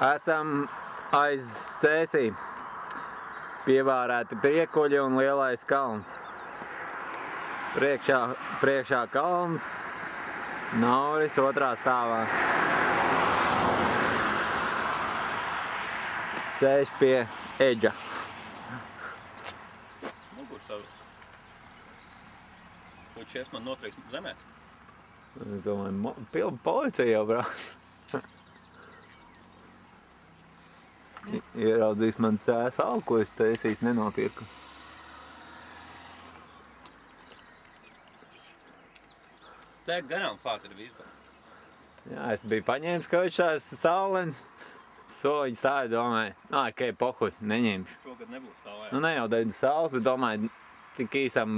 Esam aiz Cēsī. Pievārēti priekuļi un lielais kalns. Priekšā kalns, Nauris otrā stāvā. Ceļš pie Eģa. Mugur savu. Puķis šeit man notrieks zemē. Es domāju, policija jau brauc. Ieraudzīs man cēs algu, ko es Cēsīs nenopirku. Te garām fāta ir vispār. Jā, es biju paņēmis kaut šās saulēn. Soliņi stāja, domāju, okei, pohuj, neņemšu. Šogad nebūs saulē. Nu, ne jau dēļ saules, bet domāju, tik īsam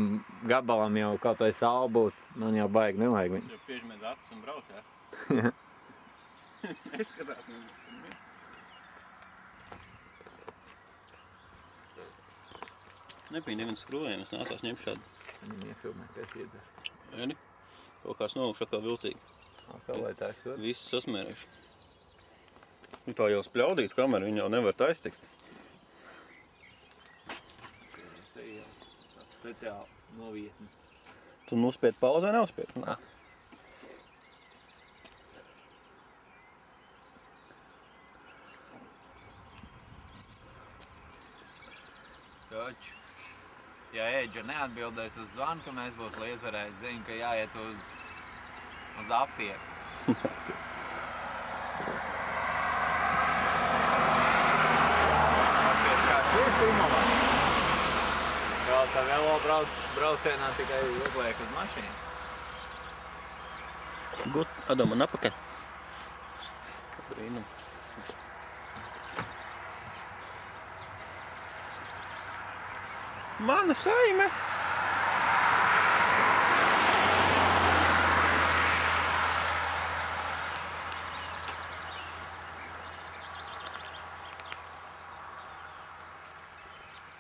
gabalam jau kaut vai saule būt, man jau baigi nevajag viņu. Jo piežmēdz acis un brauc, jā? Jā. Neskatās neviens. Nebija neviens skrūvējiem, es nācās ņemt šādu. Viņi iefilmē, ka es iedzeru. Ēni, kaut kāds novuši atkal vilcīgi. Atkal lai tā šur. Visi sasmērējuši. Nu tā jau spļaudīt kameru, viņi jau nevar taiztikt. Tas ir jau tāds speciāli novietnis. Tu nospied pauzi vai neuzspied? Nā. Taču, ja Eģa neatbildēs uz zvanu, ka mēs būs Liezerē, es zinu, ka jāiet uz aptieku. Pasties, kā piesimolā. Brauc ar velo braucienā tikai uzliek uz mašīnas. Gut, Adam, man apakaļ. Brīnum. Mana saime!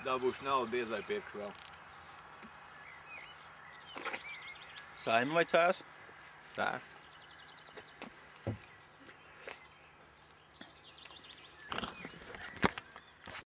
Dabūšu naudu, diez vai piekšu vēl. Saime vai cēs? Tā.